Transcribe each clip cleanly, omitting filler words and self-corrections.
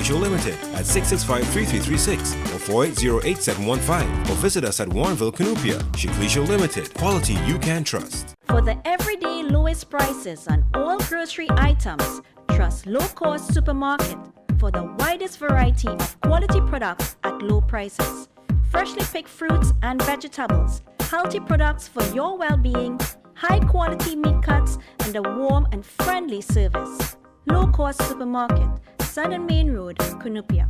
Sheklisha Limited at 665-3336 or 4808-715 or visit us at Warrenville, Canoopia. Sheklisha Limited, quality you can trust. For the everyday lowest prices on all grocery items, trust Low Cost Supermarket for the widest variety of quality products at low prices. Freshly picked fruits and vegetables, healthy products for your well-being, high quality meat cuts, and a warm and friendly service. Low Cost Supermarket, Southern Main Road, Canoopia.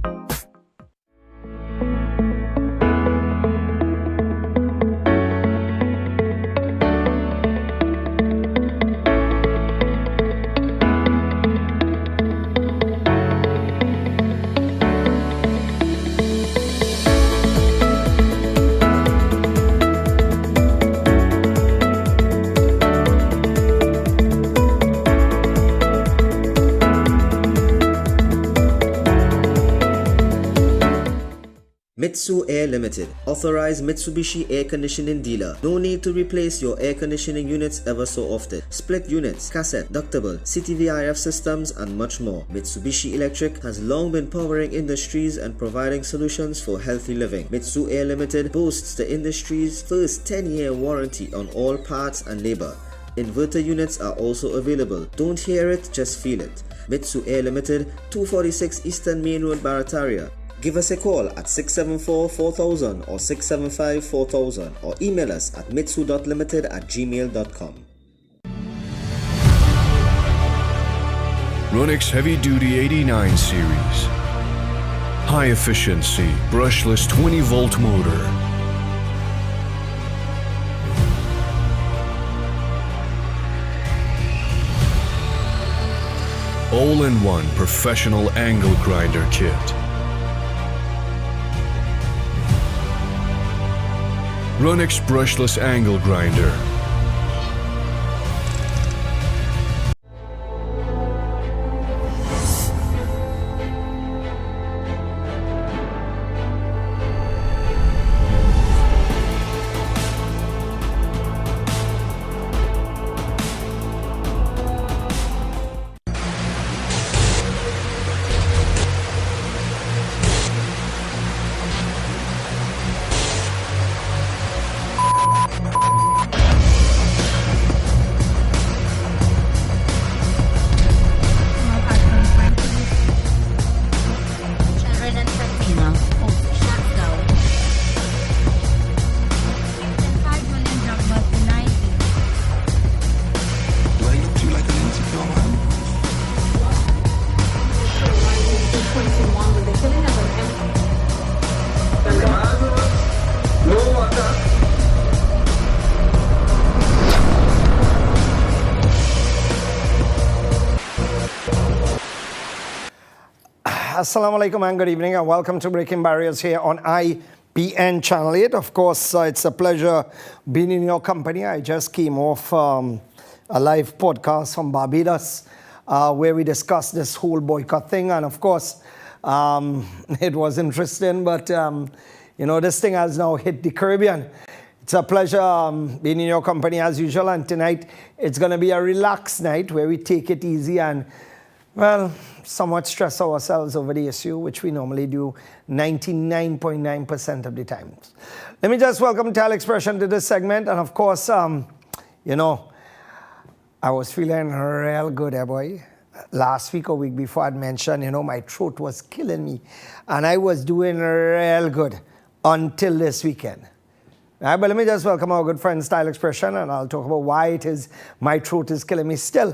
Mitsu Air Limited, authorized Mitsubishi air conditioning dealer. No need to replace your air conditioning units ever so often. Split units, cassette, ductable, CTVIF systems, and much more. Mitsubishi Electric has long been powering industries and providing solutions for healthy living. Mitsu Air Limited boasts the industry's first 10-year warranty on all parts and labor. Inverter units are also available. Don't hear it, just feel it. Mitsu Air Limited, 246 Eastern Main Road, Barataria. Give us a call at 674-4000 or 675-4000 or email us at mitsu.limited@gmail.com. Runix Heavy Duty 89 Series. High efficiency, brushless 20-volt motor. All-in-one professional angle grinder kit. Runix brushless angle grinder. Assalamu alaikum and good evening and welcome to Breaking Barriers here on IBN Channel 8. Of course, it's a pleasure being in your company. I just came off a live podcast from Barbados where we discussed this whole boycott thing. And of course, it was interesting, but this thing has now hit the Caribbean. It's a pleasure being in your company as usual. And tonight, it's going to be a relaxed night where we take it easy and, well, somewhat stress ourselves over the issue, which we normally do 99.9% of the time. Let me just welcome Tile Expression to this segment. And of course, I was feeling real good, boy. Last week or week before I'd mentioned, my throat was killing me. And I was doing real good until this weekend. All right, but let me just welcome our good friend Tile Expression, and I'll talk about why it is my throat is killing me still.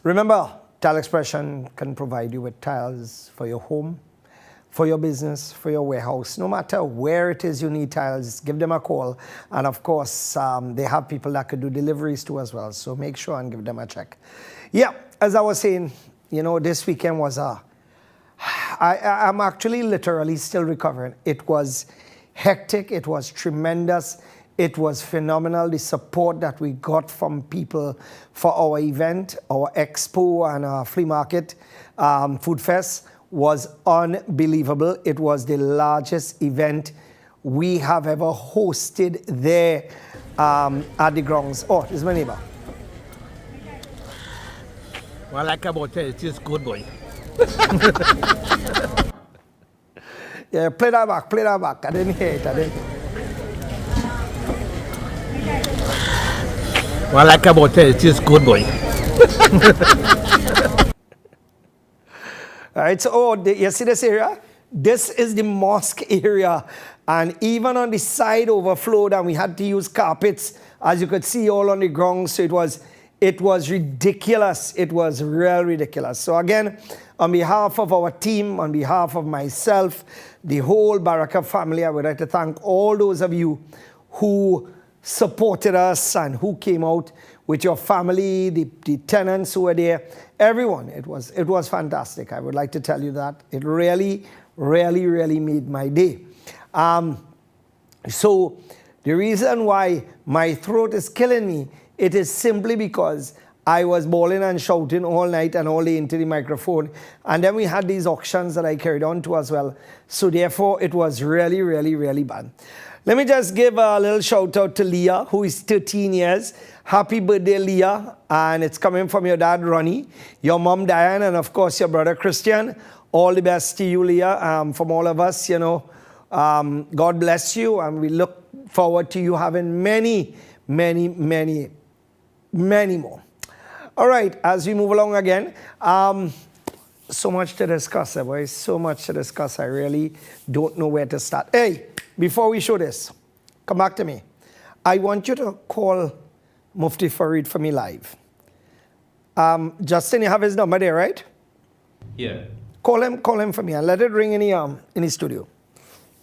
Remember, Tile Expression can provide you with tiles for your home, for your business, for your warehouse. No matter where it is you need tiles, give them a call. And of course, they have people that could do deliveries too as well. So make sure and give them a check. Yeah, as I was saying, this weekend was I'm actually literally still recovering. It was hectic. It was tremendous. It was phenomenal, the support that we got from people for our event, our expo and our flea market, food fest was unbelievable. It was the largest event we have ever hosted there at the grounds. Oh, this is my neighbor. Well, I like about it, it's good, boy. Yeah, play that back. I didn't hear it. What I like about it, it's just good, boy. All right, so you see this area? This is the mosque area. And even on the side overflowed, and we had to use carpets, as you could see, all on the ground. So it was ridiculous. It was real ridiculous. So again, on behalf of our team, on behalf of myself, the whole Baraka family, I would like to thank all those of you who supported us and who came out with your family, the tenants who were there, everyone. It was fantastic. I would like to tell you that. It really, really, really made my day. So the reason why my throat is killing me, it is simply because I was bawling and shouting all night and all day into the microphone. And then we had these auctions that I carried on to as well. So therefore, it was really, really, really bad. Let me just give a little shout out to Leah, who is 13 years. Happy birthday, Leah. And it's coming from your dad, Ronnie, your mom, Diane, and of course, your brother, Christian. All the best to you, Leah, from all of us, God bless you. And we look forward to you having many, many, many, many more. All right, as we move along again, so much to discuss, boys. So much to discuss. I really don't know where to start. Hey, before we show this, come back to me. I want you to call Mufti Farid for me live. Justin, you have his number there, right? Yeah. Call him for me and let it ring in the studio.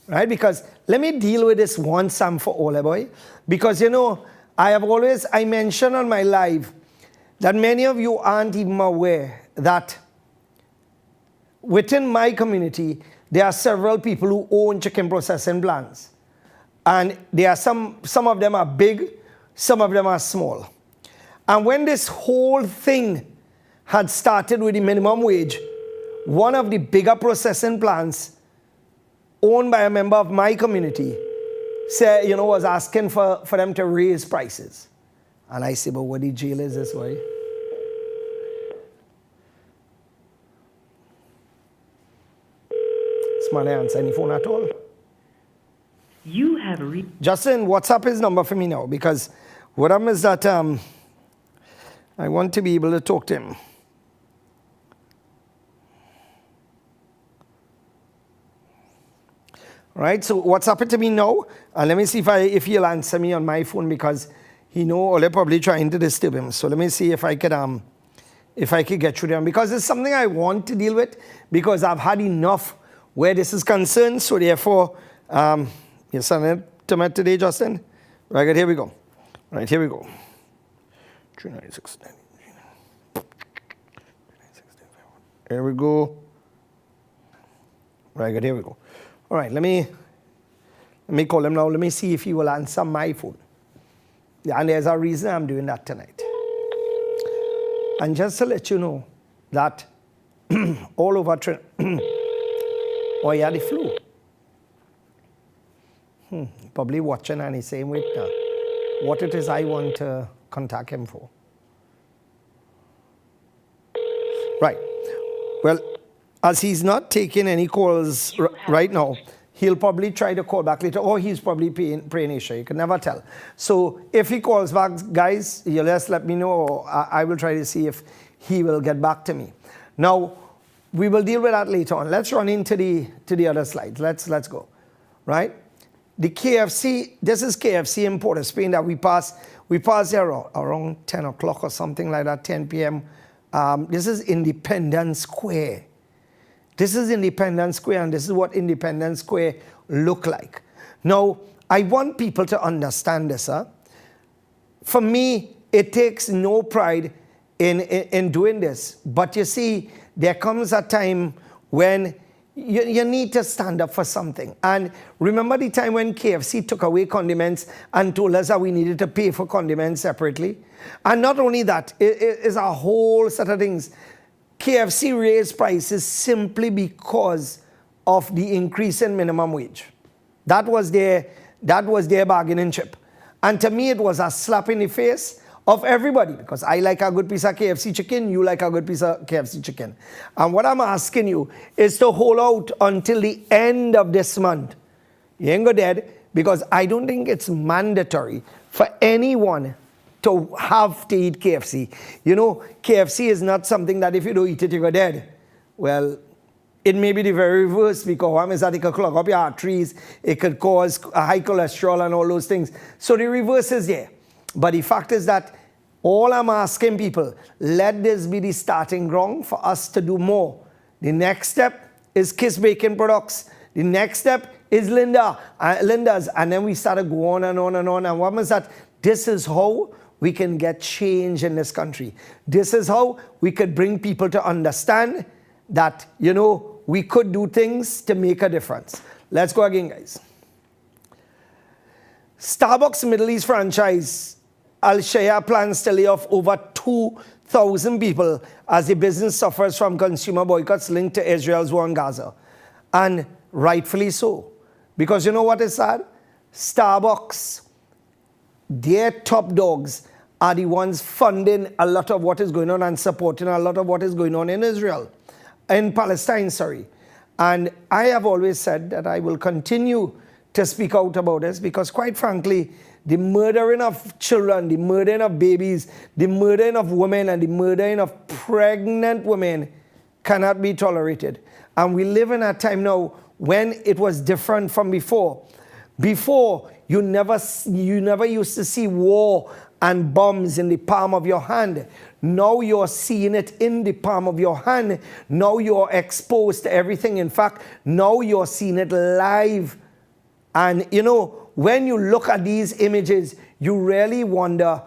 Right? Because let me deal with this once and for all, boy. Because, I mention on my live that many of you aren't even aware that within my community, there are several people who own chicken processing plants. And there are some of them are big, some of them are small. And when this whole thing had started with the minimum wage, one of the bigger processing plants owned by a member of my community said, was asking for them to raise prices. And I said, but what the jail is this way? Smart answer. Any phone at all? You have reached. Justin, WhatsApp his number for me now, because what I'm is that I want to be able to talk to him. Right, so WhatsApp it to me now, and let me see if he'll answer me on my phone, because he know or they're probably trying to disturb him. So let me see if I could get through them, because it's something I want to deal with, because I've had enough where this is concerned. So therefore, you're sending it to me today, Justin? Right, good, here we go. Right, here we go. 3969. Here we go. Right, good, here we go. All right, let me call him now. Let me see if he will answer my phone. Yeah, and there's a reason I'm doing that tonight. And just to let you know that all over oh, he had the flu. Probably watching and he's saying, wait, what it is I want to contact him for. Right. Well, as he's not taking any calls right now, he'll probably try to call back later, or he's probably praying Isha. You can never tell. So if he calls back, guys, you just let me know, or I will try to see if he will get back to me. Now, we will deal with that later on. Let's run into the other slides. Let's go. Right? The KFC, this is KFC in Port of Spain that we passed there around 10 o'clock or something like that, 10 p.m. This is Independence Square. This is Independence Square, and this is what Independence Square look like. Now, I want people to understand this. For me, it takes no pride in doing this. But you see, there comes a time when you need to stand up for something. And remember the time when KFC took away condiments and told us that we needed to pay for condiments separately? And not only that, it's a whole set of things. KFC raised prices simply because of the increase in minimum wage. That was their bargaining chip. And to me, it was a slap in the face of everybody, because I like a good piece of KFC chicken, you like a good piece of KFC chicken. And what I'm asking you is to hold out until the end of this month. You ain't go dead, because I don't think it's mandatory for anyone to have to eat KFC. You know, KFC is not something that if you don't eat it, you go dead. Well, it may be the very reverse, because one is that it could clog up your arteries, it could cause high cholesterol and all those things. So the reverse is there. But the fact is that all I'm asking people, let this be the starting ground for us to do more. The next step is Kiss Bacon Products. The next step is Linda's. And then we start to go on and on and on. And what was that? This is how we can get change in this country. This is how we could bring people to understand that, you know, we could do things to make a difference. Let's go again, guys. Starbucks Middle East franchise Al-Shaya plans to lay off over 2,000 people as the business suffers from consumer boycotts linked to Israel's war on Gaza. And rightfully so. Because you know what is sad? Starbucks, their top dogs, are the ones funding a lot of what is going on and supporting a lot of what is going on in Israel. In Palestine, sorry. And I have always said that I will continue to speak out about this, because quite frankly, the murdering of children, the murdering of babies, the murdering of women, and the murdering of pregnant women cannot be tolerated. And we live in a time now when it was different from before. Before, you never used to see war and bombs in the palm of your hand. Now you're seeing it in the palm of your hand. Now you're exposed to everything. In fact, now you're seeing it live. And you know, when you look at these images, you really wonder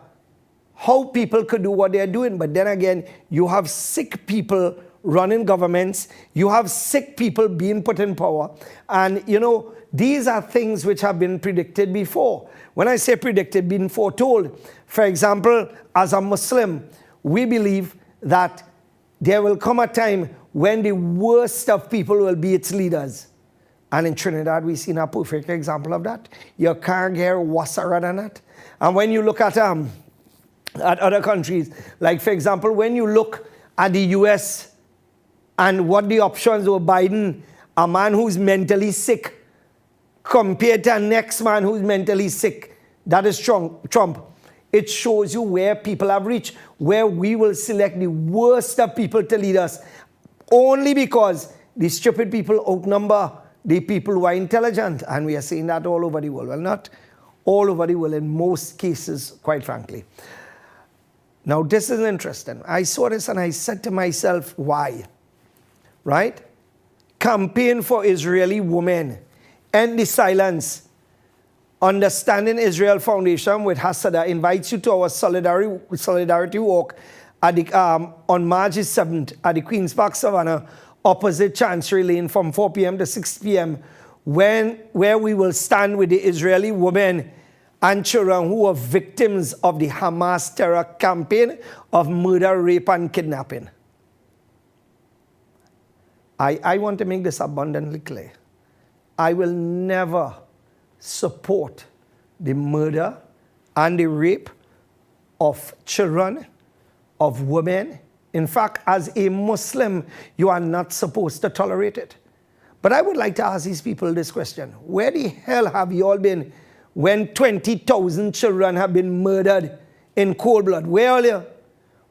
how people could do what they're doing. But then again, you have sick people running governments. You have sick people being put in power. And you know, these are things which have been predicted before. When I say predicted, been foretold. For example, as a Muslim, we believe that there will come a time when the worst of people will be its leaders. And in Trinidad, we've seen a perfect example of that. You can't get worser than that. And when you look at other countries, like for example, when you look at the US and what the options were, Biden, a man who's mentally sick, compared to the next man who's mentally sick, that is Trump. It shows you where people have reached, where we will select the worst of people to lead us, only because the stupid people outnumber the people who are intelligent. And we are seeing that all over the world. Well, not all over the world, in most cases, quite frankly. Now, this is interesting. I saw this and I said to myself, why? Right? Campaign for Israeli women. End the silence. Understanding Israel Foundation with Hadassah invites you to our solidarity walk at the, on March 7th at the Queen's Park Savannah, opposite Chancery Lane, from 4 p.m. to 6 p.m., where we will stand with the Israeli women and children who are victims of the Hamas terror campaign of murder, rape, and kidnapping. I want to make this abundantly clear. I will never support the murder and the rape of children, of women. In fact, as a Muslim, you are not supposed to tolerate it. But I would like to ask these people this question. Where the hell have you all been when 20,000 children have been murdered in cold blood? Where are you?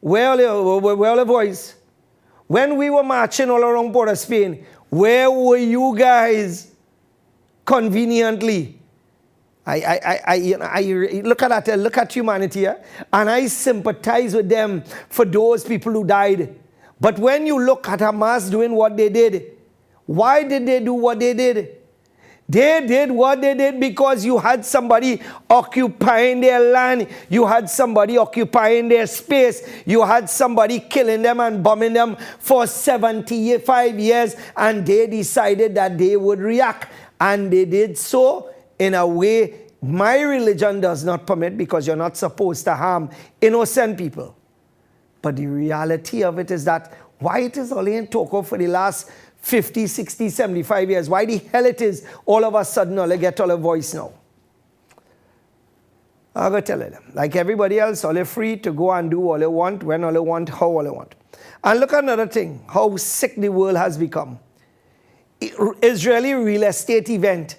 Where are you? Where are your voice? When we were marching all around Port of Spain, where were you guys conveniently? I look at that, look at humanity, and I sympathize with them for those people who died. But when you look at Hamas doing what they did, why did they do what they did? They did what they did because you had somebody occupying their land, you had somebody occupying their space, you had somebody killing them and bombing them for 75 years, and they decided that they would react. And they did so in a way my religion does not permit, because you're not supposed to harm innocent people. But the reality of it is that why it is only in Togo for the last 50, 60, 75 years, why the hell it is all of a sudden all I get all a voice now? I'm going to tell them, like everybody else, all are free to go and do all they want, when all they want, how all they want. And look at another thing, how sick the world has become. Israeli real estate event.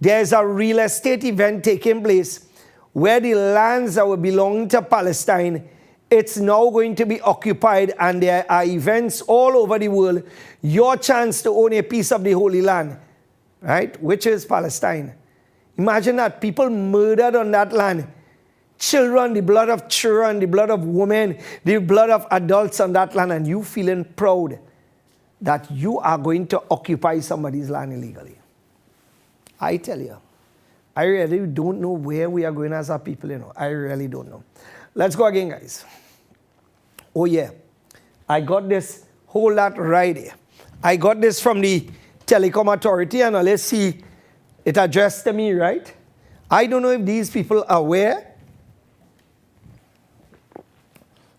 There's a real estate event taking place where the lands that were belonging to Palestine, it's now going to be occupied, and there are events all over the world. Your chance to own a piece of the Holy Land, right, which is Palestine. Imagine that, people murdered on that land. Children, the blood of children, the blood of women, the blood of adults on that land, and you feeling proud that you are going to occupy somebody's land illegally. I tell you, I really don't know where we are going as a people, you know. I really don't know. Let's go again, guys. Oh yeah, I got this, hold that right here. I got this from the Telecom Authority, and let's see, it addressed to me, right? I don't know if these people are aware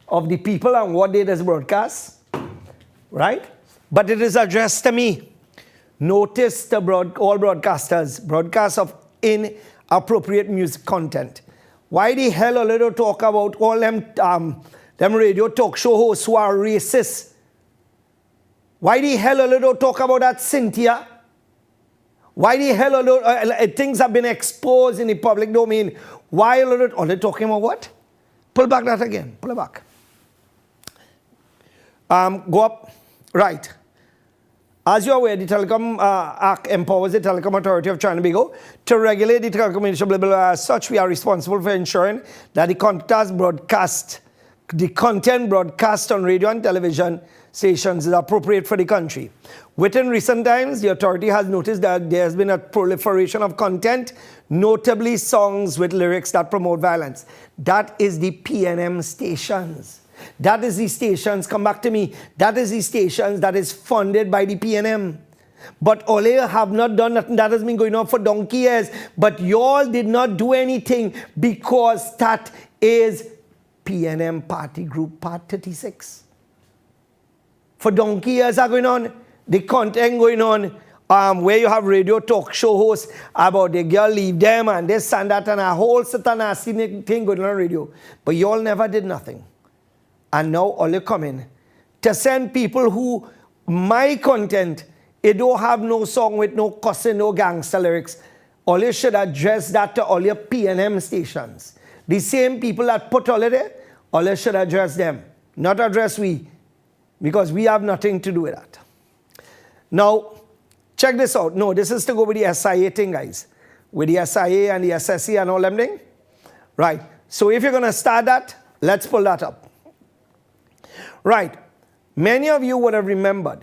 of the people and what they just broadcast, right? But it is addressed to me. Notice to all broadcasters, broadcast of inappropriate music content. Why the hell are they to talk about all them radio talk show hosts who are racist? Why the hell are they to talk about that Cynthia? Why the hell are they, things have been exposed in the public domain? Why are they talking about what? Pull back that again, pull it back. Go up, right. As you're aware, the Telecom Act empowers the Telecom Authority of Trinidad to regulate the telecommunication, blah, blah, blah. As such, we are responsible for ensuring that the content broadcast on radio and television stations is appropriate for the country. Within recent times, the authority has noticed that there has been a proliferation of content, notably songs with lyrics that promote violence. That is the PNM stations. That is the stations, come back to me, that is the stations that is funded by the PNM. But Ole have not done nothing. That has been going on for donkey years. But y'all did not do anything because that is PNM Party Group Part 36. For donkey years are going on, the content going on, where you have radio talk show hosts about the girl leave them and this and that and a whole nasty thing going on radio. But y'all never did nothing. And now all you come in to send people who, my content, it don't have no song with no cussing, no gangster lyrics. All you should address that to all your PNM stations. The same people that put all of it, all you should address them. Not address we, because we have nothing to do with that. Now, check this out. No, this is to go with the SIA thing, guys. With the SIA and the SSE and all them thing. Right. So if you're going to start that, let's pull that up. Right. Many of you would have remembered,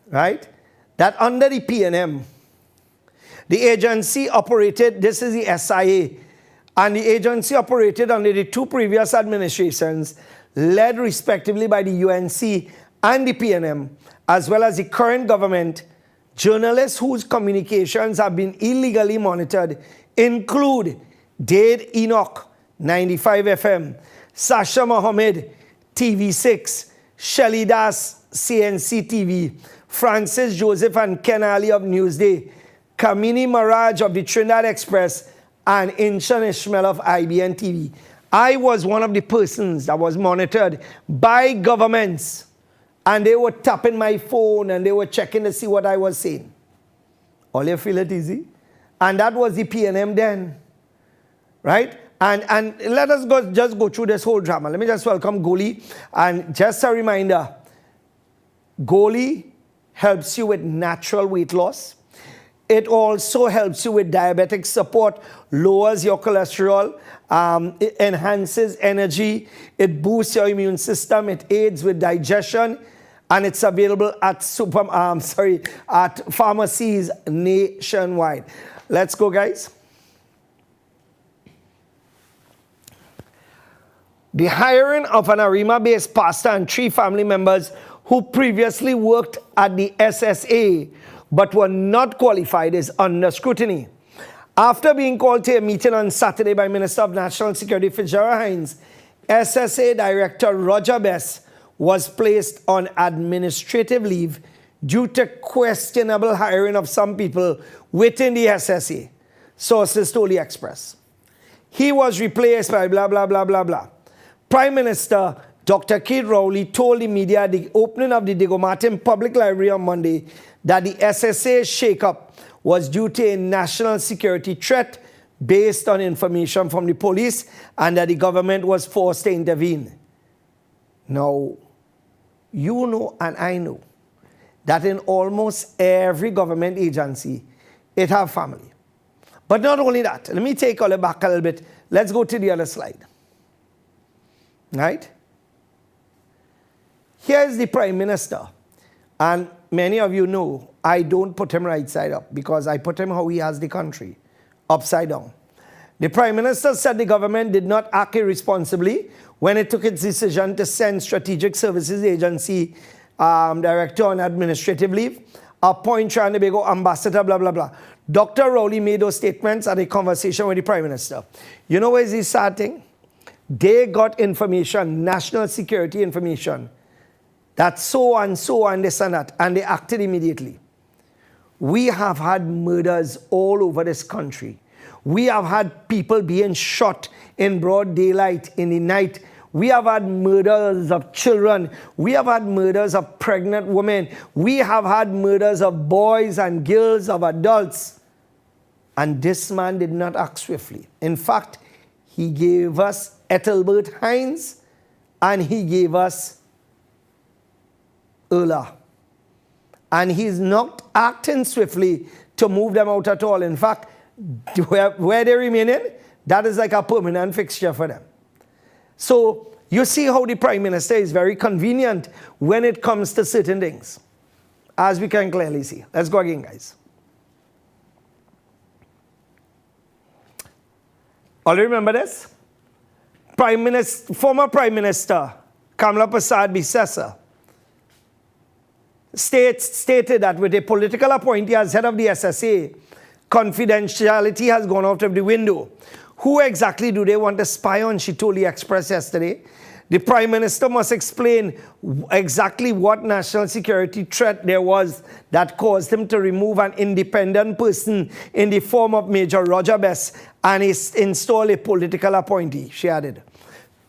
right, that under the PNM, the agency operated, this is the SIA, and the agency operated under the two previous administrations, led respectively by the UNC and the PNM, as well as the current government. Journalists whose communications have been illegally monitored include Dade Enoch, 95 FM, Sasha Mohammed, TV6, Shelly Das, CNC TV, Francis Joseph and Ken Ali of Newsday, Kamini Maraj of the Trinidad Express, and Inshan Ishmael of IBN TV. I was one of the persons that was monitored by governments, and they were tapping my phone and they were checking to see what I was saying. All you feel it easy? And that was the PNM then, right? And let us just go through this whole drama. Let me just welcome Goli. And just a reminder, Goli helps you with natural weight loss. It also helps you with diabetic support, lowers your cholesterol, it enhances energy, it boosts your immune system, it aids with digestion, and it's available at at pharmacies nationwide. Let's go, guys. The hiring of an Arima-based pastor and 3 family members who previously worked at the SSA but were not qualified is under scrutiny. After being called to a meeting on Saturday by Minister of National Security Fitzgerald Hines, SSA Director Roger Best was placed on administrative leave due to questionable hiring of some people within the SSA, sources told the Express. He was replaced by blah, blah, blah, blah, blah. Prime Minister Dr. Kate Rowley told the media at the opening of the Diego Martin Public Library on Monday that the SSA shakeup was due to a national security threat based on information from the police and that the government was forced to intervene. Now, you know and I know that in almost every government agency, it have family. But not only that, let me take all it back a little bit. Let's go to the other slide. Right? Here's the Prime Minister. And many of you know I don't put him right side up because I put him how he has the country, upside down. The Prime Minister said the government did not act irresponsibly when it took its decision to send Strategic Services Agency Director on administrative leave, appoint Trinidad and Tobago Ambassador, blah, blah, blah. Dr. Rowley made those statements at a conversation with the Prime Minister. You know where's the sad thing? They got information, national security information, that so and this and that, and they acted immediately. We have had murders all over this country. We have had people being shot in broad daylight in the night. We have had murders of children. We have had murders of pregnant women. We have had murders of boys and girls, of adults. And this man did not act swiftly. In fact, he gave us Ethelbert Hines and he gave us Erla. And he's not acting swiftly to move them out at all. In fact, where they remain in, that is like a permanent fixture for them. So you see how the Prime Minister is very convenient when it comes to certain things, as we can clearly see. Let's go again, guys. All remember this? Former Prime Minister Kamla Persad-Bissessar stated that with a political appointee as head of the SSA, confidentiality has gone out of the window. Who exactly do they want to spy on, she told the Express yesterday. The Prime Minister must explain exactly what national security threat there was that caused him to remove an independent person in the form of Major Roger Best and install a political appointee, she added.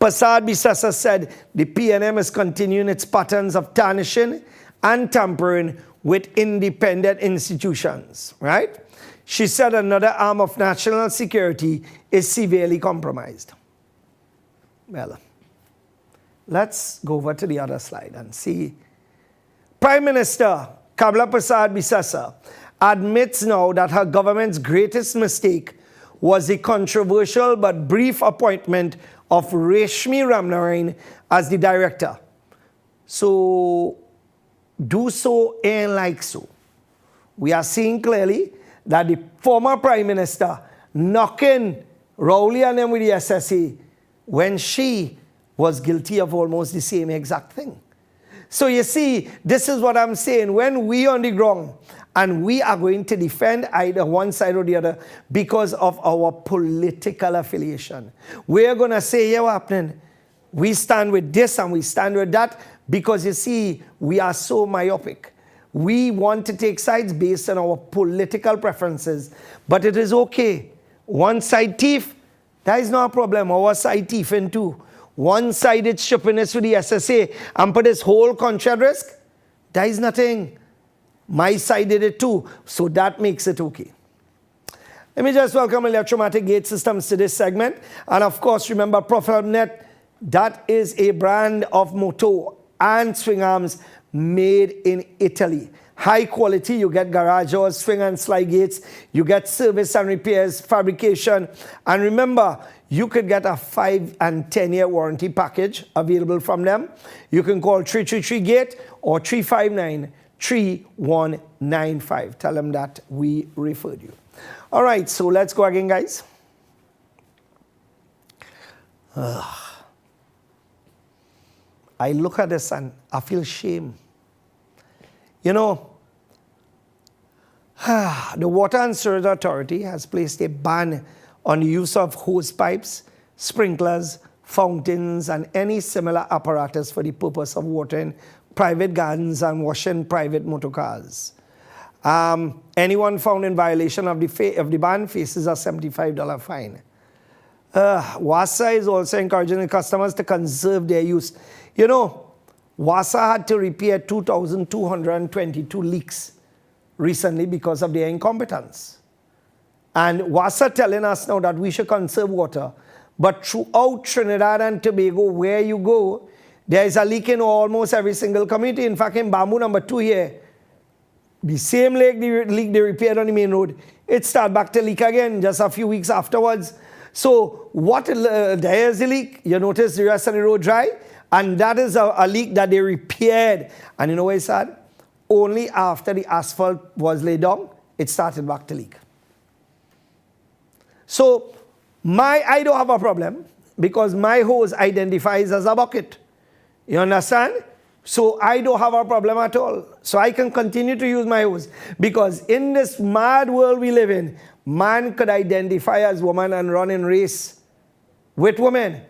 Persad-Bissessar said the PNM is continuing its patterns of tarnishing and tampering with independent institutions, right? She said another arm of national security is severely compromised. Well, let's go over to the other slide and see. Prime Minister Kamla Persad-Bissessar admits now that her government's greatest mistake was the controversial but brief appointment of Rashmi Ramnarine as the director. So, do so and like so. We are seeing clearly that the former Prime Minister knocking Rowley and them with the SSA when she was guilty of almost the same exact thing. So you see, this is what I'm saying. When we on the ground and we are going to defend either one side or the other because of our political affiliation, we're going to say, yeah, what's happening? We stand with this and we stand with that because you see, we are so myopic. We want to take sides based on our political preferences, but it is okay. One side thief, that is not a problem. Our side thiefing too. One side it's shipping us to the SSA and put this whole country at risk, that is nothing. My side did it too, so that makes it okay. Let me just welcome Electromatic Gate Systems to this segment. And of course, remember ProfHelpNet, that is a brand of motor and swing arms made in Italy. High quality, you get garage doors, swing and slide gates, you get service and repairs, fabrication, and remember, you could get a 5 and 10-year warranty package available from them. You can call 333-GATE or 359-3195. Tell them that we referred you. All right, so let's go again, guys. I look at this and I feel shame. You know, the Water and Sewage Authority has placed a ban on the use of hose pipes, sprinklers, fountains, and any similar apparatus for the purpose of watering private gardens and washing private motor cars. Anyone found in violation of the ban faces a $75 fine. WASA is also encouraging the customers to conserve their use. You know, WASA had to repair 2,222 leaks recently because of their incompetence. And WASA telling us now that we should conserve water. But throughout Trinidad and Tobago, where you go, there is a leak in almost every single community. In fact, in Bamboo number 2 here, the same leak they repaired on the main road, it started back to leak again just a few weeks afterwards. So there is a leak. You notice the rest of the road dry. And that is a leak that they repaired. And you know what it's sad? Only after the asphalt was laid down, it started back to leak. So I don't have a problem because my hose identifies as a bucket. You understand? So I don't have a problem at all. So I can continue to use my hose because in this mad world we live in, man could identify as woman and run in race with women.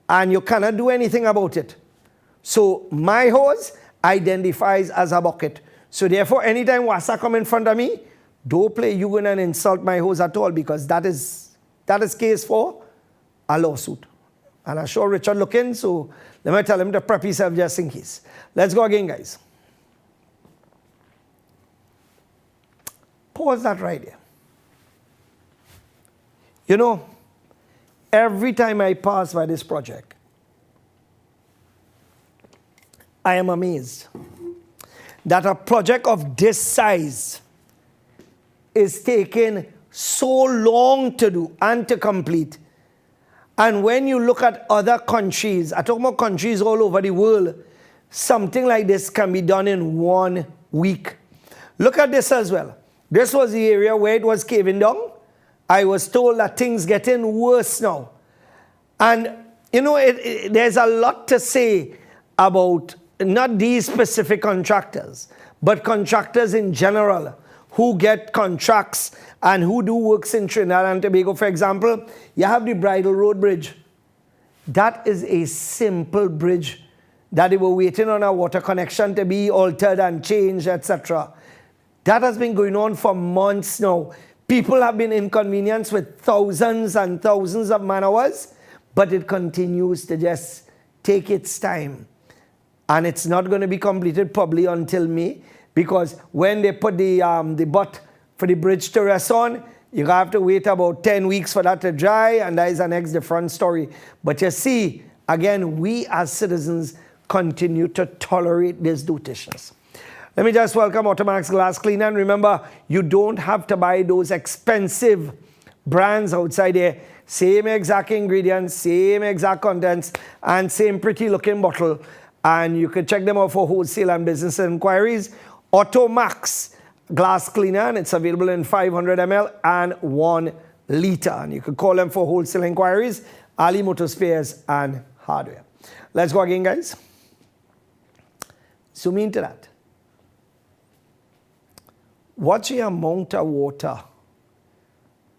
And you cannot do anything about it. So my hose identifies as a bucket. So therefore, anytime WASA come in front of me, don't play you going and insult my hose at all because that is case for a lawsuit. And I'm sure Richard looking, so let me tell him to prep himself just in case. Let's go again, guys. Pause that right there. You know, every time I pass by this project, I am amazed that a project of this size is taking so long to do and to complete. And when you look at other countries, I talk about countries all over the world, something like this can be done in 1 week. Look at this as well. This was the area where it was caving down. I was told that things getting worse now. And, you know, there's a lot to say about not these specific contractors, but contractors in general who get contracts and who do works in Trinidad and Tobago. For example, you have the Bridle Road Bridge. That is a simple bridge that they were waiting on a water connection to be altered and changed, etc. That has been going on for months now. People have been inconvenienced with thousands and thousands of man hours, but it continues to just take its time. And it's not going to be completed probably until May, because when they put the butt for the bridge to rest on, you have to wait about 10 weeks for that to dry, and that is the next different story. But you see, again, we as citizens continue to tolerate this dotishness. Let me just welcome Automax Glass Cleaner. And remember, you don't have to buy those expensive brands outside there. Same exact ingredients, same exact contents, and same pretty looking bottle. And you can check them out for wholesale and business inquiries. Automax Glass Cleaner, and it's available in 500 ml and 1 liter. And you can call them for wholesale inquiries, Ali Motor Spares and Hardware. Let's go again, guys. Zoom into that. What's the amount of water,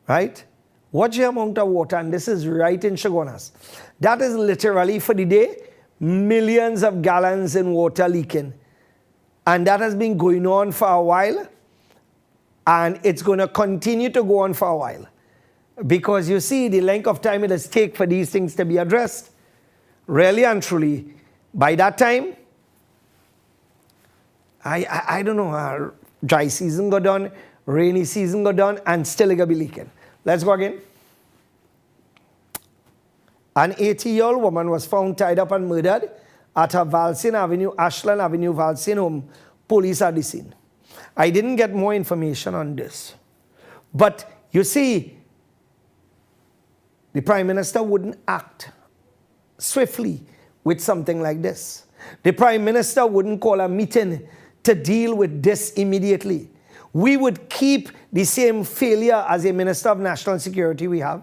right? What's the amount of water? And this is right in Chaguanas. That is literally for the day, millions of gallons in water leaking. And that has been going on for a while. And it's going to continue to go on for a while. Because you see the length of time it has taken for these things to be addressed. Really and truly, by that time, I don't know, dry season got done, rainy season got done, and still it going to be leaking. Let's go again. An 80-year-old woman was found tied up and murdered at her Valsin Avenue, Ashland Avenue, Valsin home. Police are at the scene. I didn't get more information on this. But you see, the Prime Minister wouldn't act swiftly with something like this. The Prime Minister wouldn't call a meeting to deal with this immediately. We would keep the same failure as a Minister of National Security we have.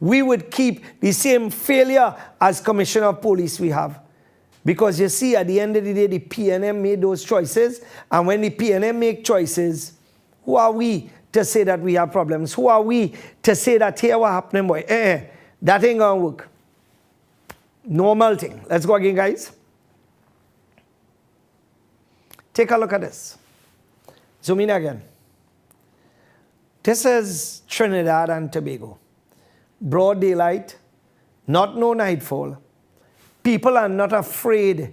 We would keep the same failure as Commissioner of Police we have. Because you see, at the end of the day, the PNM made those choices. And when the PNM make choices, who are we to say that we have problems? Who are we to say that here what happening, boy? That ain't gonna work. Normal thing. Let's go again, guys. Take a look at this. Zoom in again. This is Trinidad and Tobago. broad daylight, not no nightfall. People are not afraid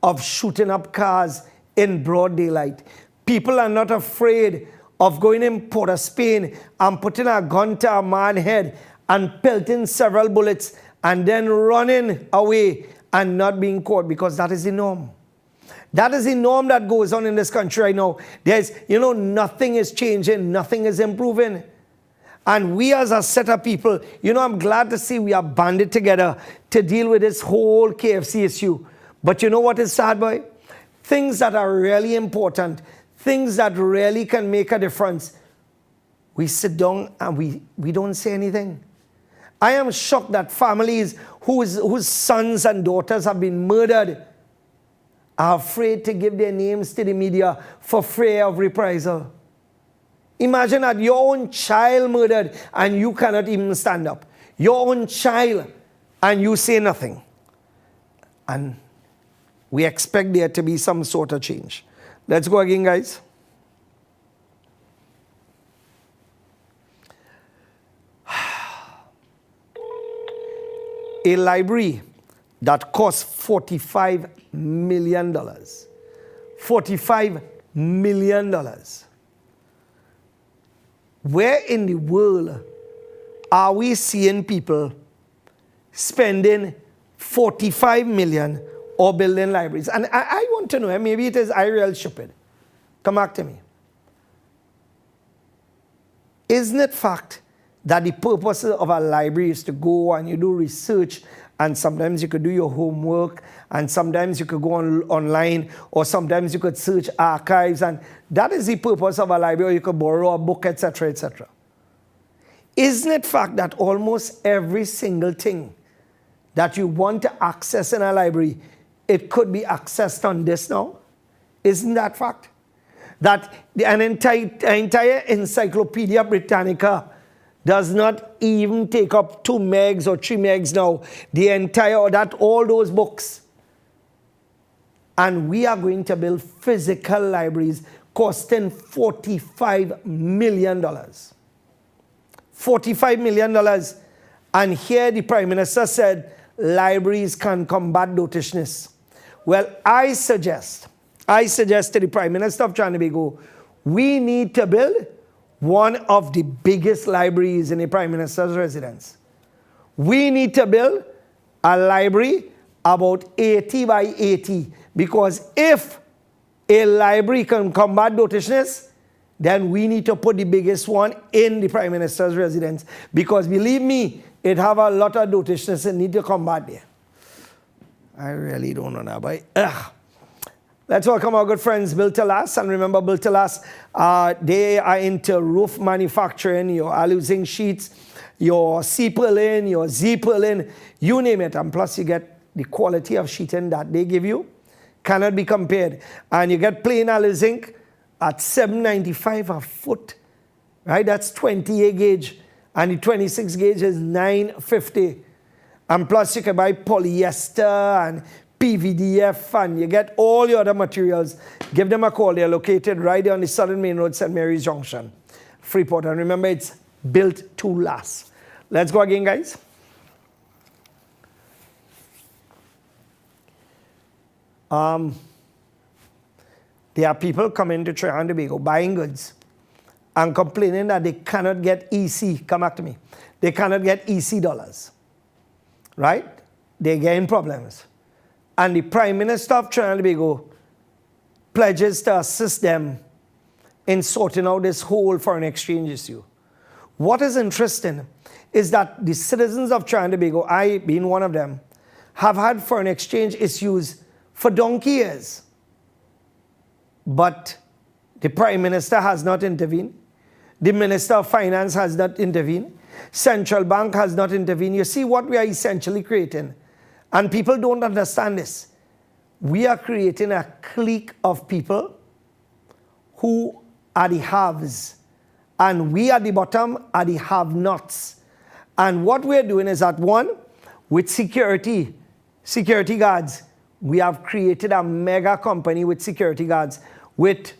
of shooting up cars in broad daylight. People are not afraid of going in Port of Spain and putting a gun to a man's head and pelting several bullets and then running away and not being caught, because that is the norm. That is the norm that goes on in this country right now. There's, nothing is changing, nothing is improving. And we as a set of people, I'm glad to see we are banded together to deal with this whole KFC issue. But you know what is sad, boy? Things that are really important, things that really can make a difference, we sit down and we don't say anything. I am shocked that families whose sons and daughters have been murdered are afraid to give their names to the media for fear of reprisal. Imagine that your own child murdered and you cannot even stand up. Your own child and you say nothing. And we expect there to be some sort of change. Let's go again, guys. A library that costs $45 million. $45 million. Where in the world are we seeing people spending $45 million or building libraries? And I want to know, maybe it is I real stupid. Come back to me. Isn't it fact that the purpose of a library is to go and you do research, and sometimes you could do your homework, and sometimes you could go online, or sometimes you could search archives, and that is the purpose of a library, or you could borrow a book, etc., etc. Isn't it fact that almost every single thing that you want to access in a library, it could be accessed on this now? Isn't that fact? That an entire Encyclopedia Britannica does not even take up 2 megs or 3 megs now. The entire, all those books. And we are going to build physical libraries costing $45 million. $45 million. And here the Prime Minister said libraries can combat dotishness. Well, I suggest to the Prime Minister of Trinidad and Tobago, we need to build one of the biggest libraries in the Prime Minister's residence. We need to build a library about 80 by 80, because if a library can combat dotishness, then we need to put the biggest one in the Prime Minister's residence, because believe me, it have a lot of dotishness and need to combat there. I really don't know now, but let's welcome our good friends, Built to Last. And remember, Built to Last, they are into roof manufacturing, your alu-zinc sheets, your C-purlin, your Z-purlin, you name it. And plus, you get the quality of sheeting that they give you. Cannot be compared. And you get plain alu-zinc at $7.95 a foot. Right? That's 28 gauge. And the 26 gauge is $9.50. And plus, you can buy polyester and PVDF, and you get all your other materials. Give them a call. They're located right there on the Southern Main Road, St. Mary's Junction, Freeport. And remember, it's Built to Last. Let's go again, guys. There are people coming to Trinidad and Tobago buying goods and complaining that they cannot get EC. Come back to me. They cannot get EC dollars. Right? They're getting problems. And the Prime Minister of Trinidad and Tobago pledges to assist them in sorting out this whole foreign exchange issue. What is interesting is that the citizens of Trinidad and Tobago, I being one of them, have had foreign exchange issues for donkey years. But the Prime Minister has not intervened. The Minister of Finance has not intervened. Central Bank has not intervened. You see what we are essentially creating. And people don't understand this. We are creating a clique of people who are the haves. And we at the bottom are the have-nots. And what we're doing is that, one, with security guards, we have created a mega company with security guards. With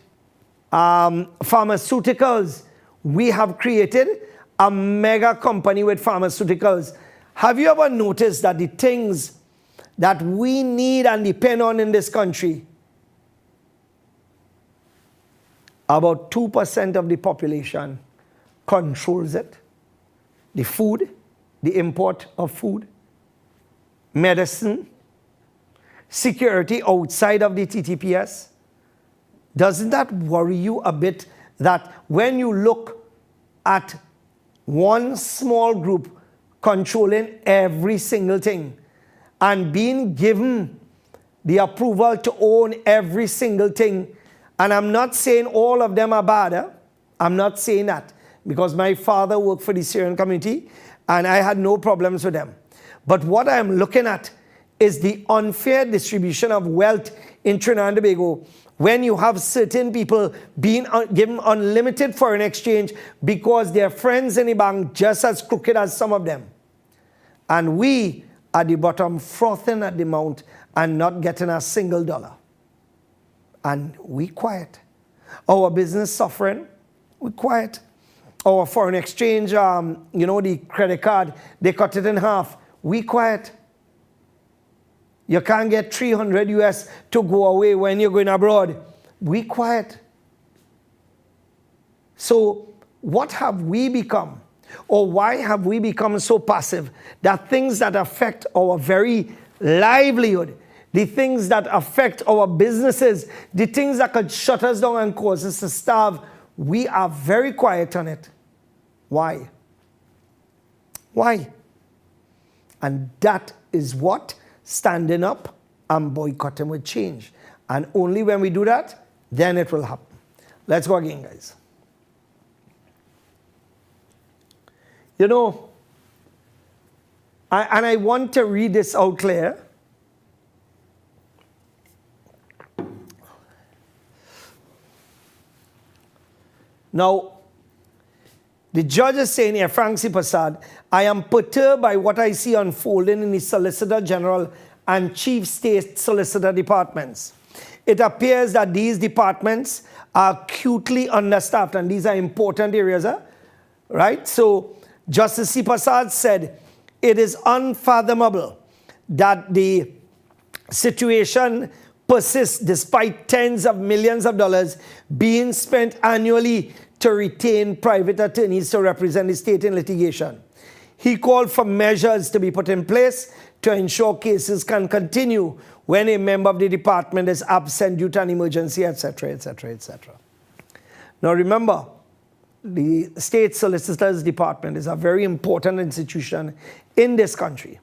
pharmaceuticals, we have created a mega company with pharmaceuticals. Have you ever noticed that the things that we need and depend on in this country, about 2% of the population controls it? The food, the import of food, medicine, security outside of the TTPS. Doesn't that worry you a bit that when you look at one small group controlling every single thing and being given the approval to own every single thing, and I'm not saying all of them are bad, I'm not saying that, because my father worked for the Syrian community and I had no problems with them. But what I'm looking at is the unfair distribution of wealth in Trinidad and Tobago when you have certain people being given unlimited foreign exchange because they're friends in the bank just as crooked as some of them. And we at the bottom frothing at the mouth and not getting a single dollar. And we quiet. Our business suffering, we quiet. Our foreign exchange, the credit card, they cut it in half. We quiet. You can't get 300 US to go away when you're going abroad. We quiet. So what have we become? Or why have we become so passive that things that affect our very livelihood, the things that affect our businesses, the things that could shut us down and cause us to starve, we are very quiet on it. Why? Why? And that is what standing up and boycotting will change. And only when we do that, then it will happen. Let's go again, guys. You know, I want to read this out clear. Now, the judge is saying here, Frank C. Prasad, I am perturbed by what I see unfolding in the Solicitor General and Chief State Solicitor departments. It appears that these departments are acutely understaffed, and these are important areas, right? So, Justice C. Prasad said, it is unfathomable that the situation persists despite tens of millions of dollars being spent annually to retain private attorneys to represent the state in litigation. He called for measures to be put in place to ensure cases can continue when a member of the department is absent due to an emergency, etc., etc., etc. Now remember, the State Solicitor's Department is a very important institution in this country.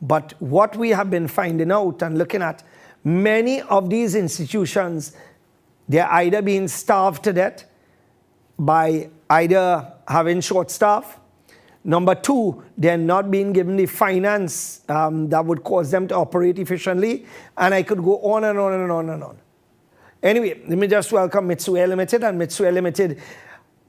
But what we have been finding out and looking at, many of these institutions, they're either being starved to death by either having short staff. Number two, they're not being given the finance that would cause them to operate efficiently. And I could go on and on and on and on. Anyway, let me just welcome Mitsui Air Limited. And Mitsui Air Limited,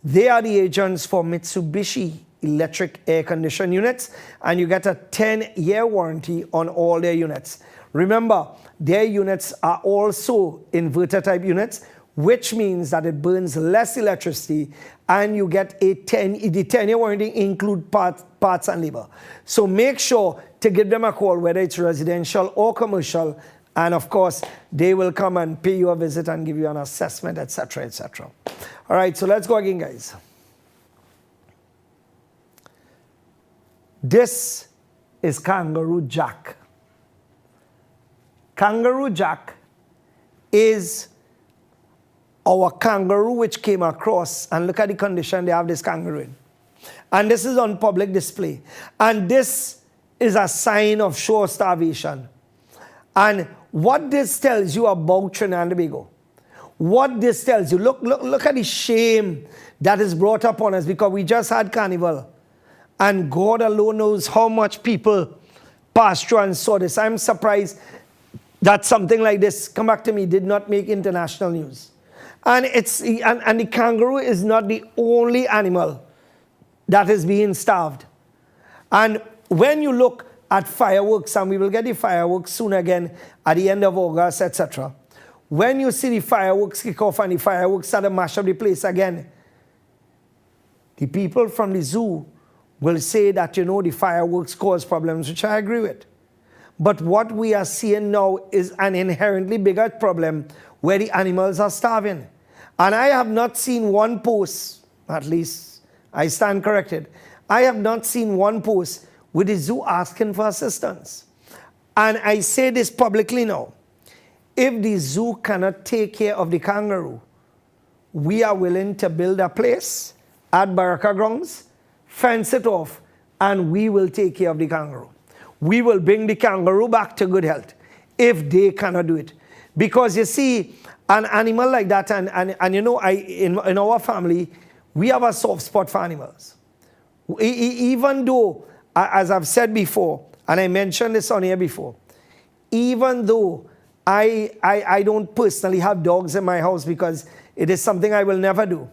they are the agents for Mitsubishi electric air conditioning units. And you get a 10-year warranty on all their units. Remember, their units are also inverter type units, which means that it burns less electricity and you get the 10-year warranty include parts and labor. So make sure to give them a call, whether it's residential or commercial, and of course, they will come and pay you a visit and give you an assessment, etc., etc. All right, so let's go again, guys. This is Kangaroo Jack. Kangaroo Jack is our kangaroo which came across, and look at the condition they have this kangaroo in. And this is on public display. And this is a sign of sure starvation. And what this tells you about Trinidad and Tobago, what this tells you, look at the shame that is brought upon us, because we just had Carnival. And God alone knows how much people passed through and saw this. I'm surprised that something like this, come back to me, did not make international news. And the kangaroo is not the only animal that is being starved. And when you look at fireworks, and we will get the fireworks soon again at the end of August, etc. When you see the fireworks kick off and the fireworks start to mash up the place again, The people from the zoo will say that, the fireworks cause problems, which I agree with. But what we are seeing now is an inherently bigger problem where the animals are starving. And I have not seen one post, at least I stand corrected, I have not seen one post with the zoo asking for assistance. And I say this publicly now. If the zoo cannot take care of the kangaroo, we are willing to build a place at Baraka Grounds, fence it off, and we will take care of the kangaroo. We will bring the kangaroo back to good health if they cannot do it. Because you see, an animal like that, in our family, we have a soft spot for animals. Even though, as I've said before, and I mentioned this on here before, even though I don't personally have dogs in my house because it is something I will never do.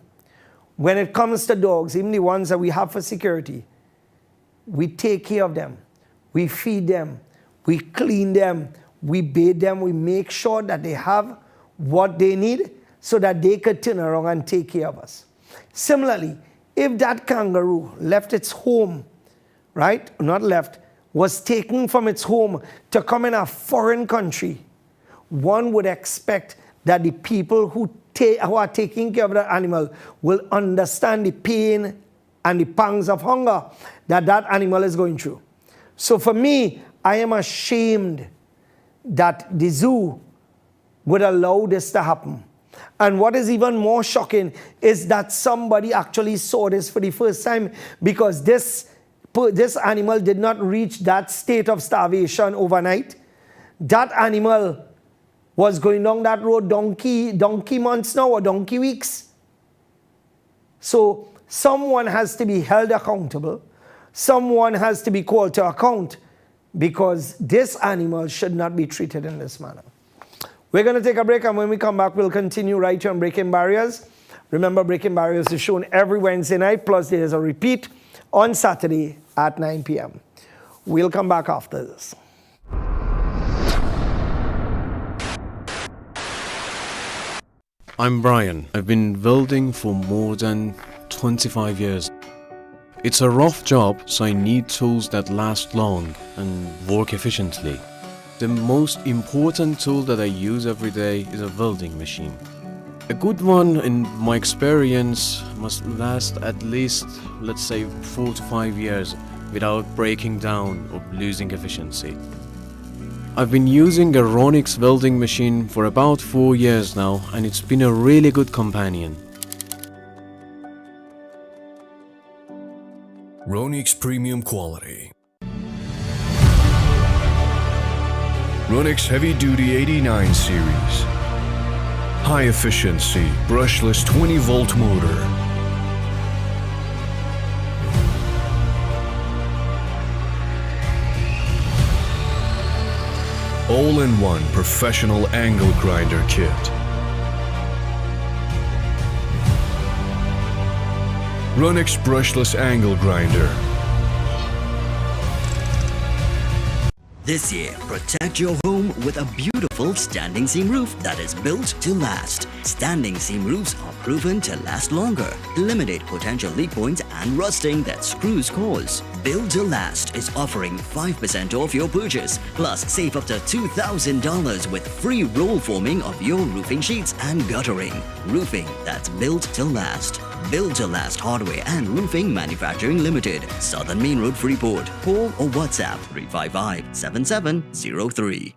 When it comes to dogs, even the ones that we have for security, we take care of them. We feed them. We clean them. We bathe them. We make sure that they have what they need so that they could turn around and take care of us. Similarly, if that kangaroo left its home, right, not left, was taken from its home to come in a foreign country, one would expect that the people who are taking care of that animal will understand the pain and the pangs of hunger that that animal is going through. So for me, I am ashamed that the zoo would allow this to happen. And what is even more shocking is that somebody actually saw this for the first time, because this animal did not reach that state of starvation overnight. That animal was going down that road donkey months now, or donkey weeks. So someone has to be held accountable. Someone has to be called to account, because this animal should not be treated in this manner. We're going to take a break, and when we come back, we'll continue right here on Breaking Barriers. Remember, Breaking Barriers is shown every Wednesday night, plus there's a repeat on Saturday at 9 p.m. We'll come back after this. I'm Brian. I've been welding for more than 25 years. It's a rough job, so I need tools that last long and work efficiently. The most important tool that I use every day is a welding machine. A good one, in my experience, must last at least, let's say, 4 to 5 years without breaking down or losing efficiency. I've been using a Ronix welding machine for about 4 years now, and it's been a really good companion. Ronix Premium Quality. Ronix Heavy Duty 89 Series. High efficiency, brushless 20-volt motor. All-in-one professional angle grinder kit. Ronix brushless angle grinder. This year, protect your home with a beautiful standing seam roof that is built to last. Standing seam roofs are proven to last longer, eliminate potential leak points and rusting that screws cause. Built to Last is offering 5% off your purchase, plus save up to $2,000 with free roll forming of your roofing sheets and guttering. Roofing that's built to last. Built to Last Hardware and Roofing Manufacturing Limited, Southern Main Road, Freeport. Call or WhatsApp 355-7703.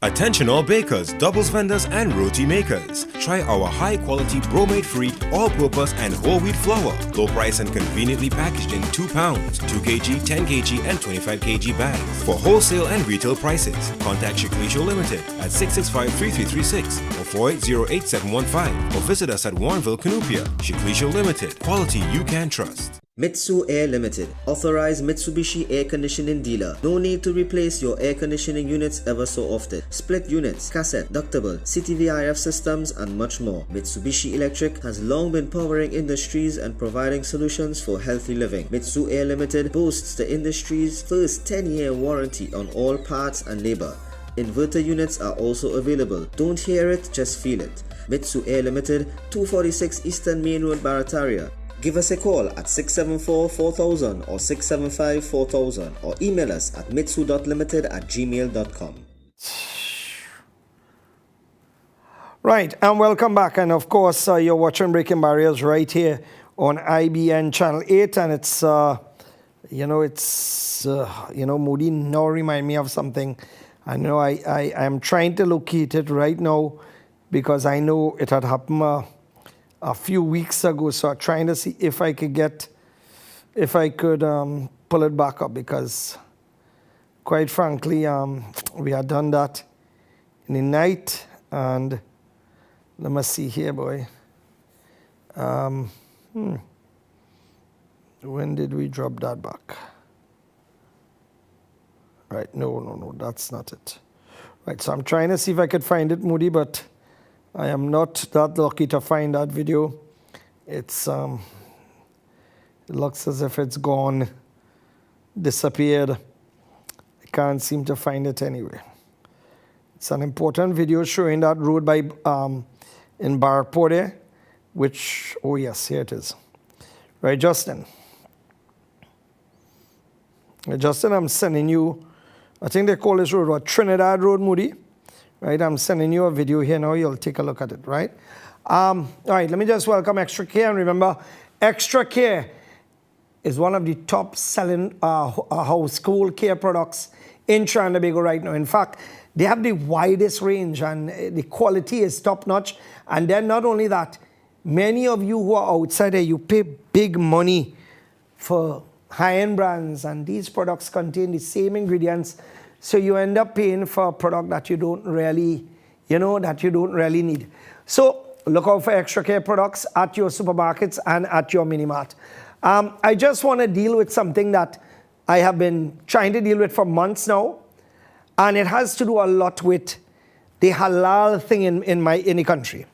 Attention all bakers, doubles vendors and roti makers. Try our high-quality bromate-free, all-purpose and whole wheat flour. Low price and conveniently packaged in 2 pounds, 2 kg, 10 kg and 25 kg bags. For wholesale and retail prices, contact Shiklisho Limited at 665-3336 or 480-8715 or visit us at Warrenville, Canoopia. Shiklisho Limited, quality you can trust. Mitsu Air Limited, authorized Mitsubishi air conditioning dealer. No need to replace your air conditioning units ever so often. Split units, cassette, ductable, CTVRF systems and much more. Mitsubishi Electric has long been powering industries and providing solutions for healthy living. Mitsu Air Limited boasts the industry's first 10-year warranty on all parts and labor. Inverter units are also available. Don't hear it, just feel it. Mitsu Air Limited, 246 Eastern Main Road, Barataria. Give us a call at 674-4000 or 675-4000 or email us at mitsu.limited@gmail.com. Right, and welcome back. And of course, you're watching Breaking Barriers right here on IBN Channel 8. And it's, Moody now remind me of something. I know I am trying to locate it right now because I know it had happened a few weeks ago. So I'm trying to see if I could pull it back up, because quite frankly, we had done that in the night. And let me see here, boy. When did we drop that back? Right, no, that's not it. Right, so I'm trying to see if I could find it, Moody, but I am not that lucky to find that video. It's, it looks as if it's gone, disappeared. I can't seem to find it anyway. It's an important video showing that road by, in Barpore there, which, oh yes, here it is. Right, Justin. Justin, I'm sending you, I think they call this road what, Trinidad Road, Moody. Right, I'm sending you a video here now. You'll take a look at it, right? All right, let me just welcome Extra Care. And remember, Extra Care is one of the top selling household care products in Trinidad and Tobago right now. In fact, they have the widest range and the quality is top notch. And then not only that, many of you who are outside there, you pay big money for high-end brands, and these products contain the same ingredients. So you end up paying for a product that you don't really, need. So look out for Extra Care products at your supermarkets and at your mini-mart. I just want to deal with something that I have been trying to deal with for months now. And it has to do a lot with the halal thing in the country.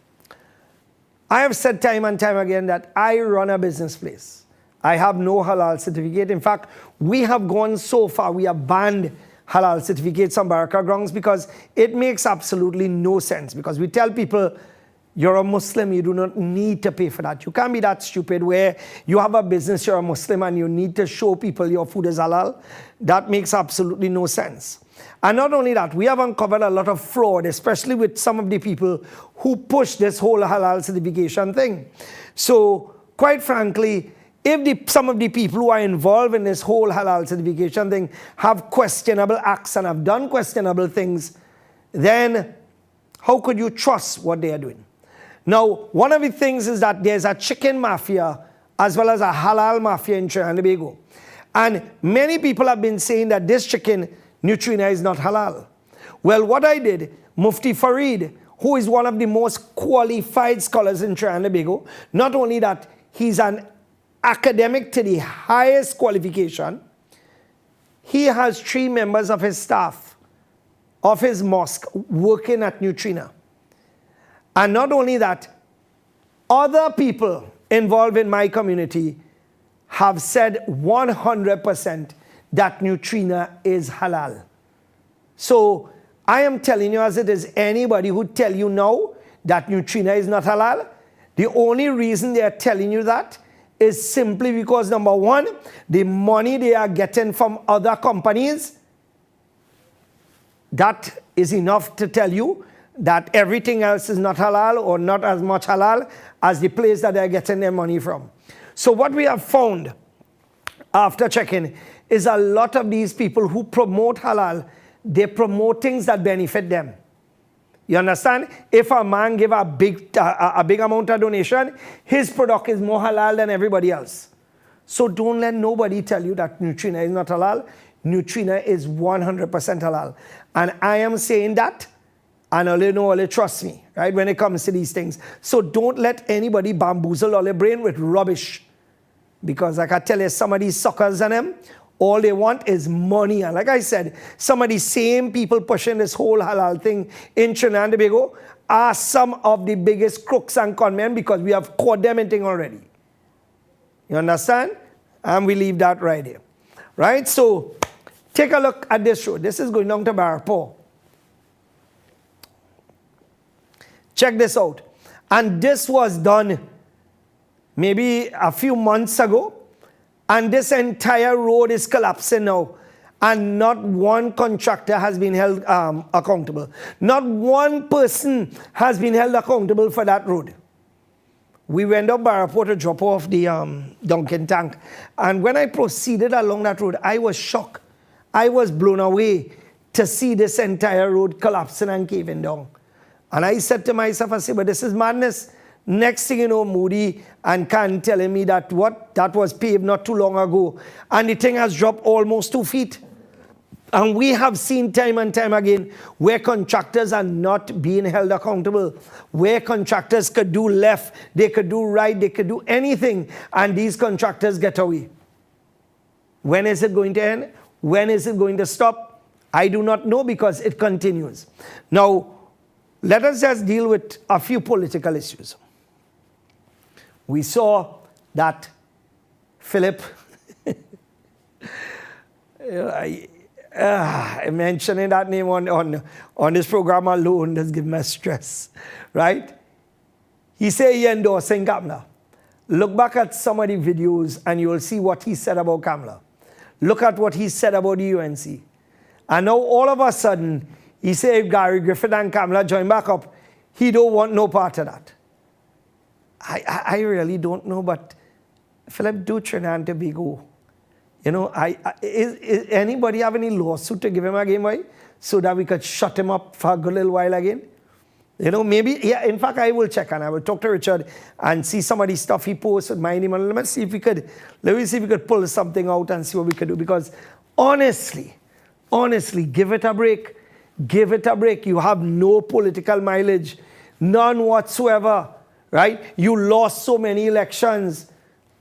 I have said time and time again that I run a business place. I have no halal certificate. In fact, we have gone so far, we have banned halal certificates on Baraka grounds because it makes absolutely no sense. Because we tell people, you're a Muslim, you do not need to pay for that. You can't be that stupid where you have a business, you're a Muslim, and you need to show people your food is halal. That makes absolutely no sense. And not only that, we have uncovered a lot of fraud, especially with some of the people who push this whole halal certification thing. So, quite frankly, if some of the people who are involved in this whole halal certification thing have questionable acts and have done questionable things, then how could you trust what they are doing? Now, one of the things is that there's a chicken mafia as well as a halal mafia in Trinidad and Tobago. And many people have been saying that this chicken, Nutrina, is not halal. Well, what I did, Mufti Farid, who is one of the most qualified scholars in Trinidad and Tobago, not only that, he's an academic to the highest qualification. He has 3 members of his staff, of his mosque, working at Nutrina. And not only that, other people involved in my community have said 100% that Nutrina is halal. So I am telling you as it is, anybody who tell you now that Nutrina is not halal, the only reason they are telling you that is simply because, number one, the money they are getting from other companies, that is enough to tell you that everything else is not halal or not as much halal as the place that they're getting their money from. So what we have found after checking is a lot of these people who promote halal, they promote things that benefit them. You understand? If a man give a big amount of donation, his product is more halal than everybody else. So don't let nobody tell you that Nutrina is not halal. Nutrina is 100% halal. And I am saying that, and all trust me, right, when it comes to these things. So don't let anybody bamboozle all your brain with rubbish. Because like I tell you, some of these suckers and them, all they want is money. And like I said, some of the same people pushing this whole halal thing in Trinidad and Tobago are some of the biggest crooks and conmen because we have caught them in thing already. You understand? And we leave that right here. Right? So, take a look at this road. This is going down to Barapore. Check this out. And this was done maybe a few months ago, and this entire road is collapsing now. And not one contractor has been held accountable. Not one person has been held accountable for that road. We went up Baraport to drop off the Dunkin' tank. And when I proceeded along that road, I was shocked. I was blown away to see this entire road collapsing and caving down. And I said to myself, I said, but this is madness. Next thing you know, Moody and Khan telling me that that was paved not too long ago. And the thing has dropped almost 2 feet. And we have seen time and time again where contractors are not being held accountable, where contractors could do left, they could do right, they could do anything, and these contractors get away. When is it going to end? When is it going to stop? I do not know, because it continues. Now, let us just deal with a few political issues. We saw that Philip, mentioning that name on this program alone does give me stress, right? He said he endorsing Kamla. Look back at some of the videos and you will see what he said about Kamla. Look at what he said about the UNC. And now all of a sudden, he said if Gary Griffith and Kamla join back up, he don't want no part of that. I really don't know, but Philip, do Trinidad and Tobago. You know, is anybody have any lawsuit to give him again, right? So that we could shut him up for a good little while again? You know, maybe, yeah, in fact, I will check and I will talk to Richard and see some of the stuff he posts with my name. And let me see if we could pull something out and see what we could do. Because honestly, give it a break. Give it a break. You have no political mileage, none whatsoever, right? You lost so many elections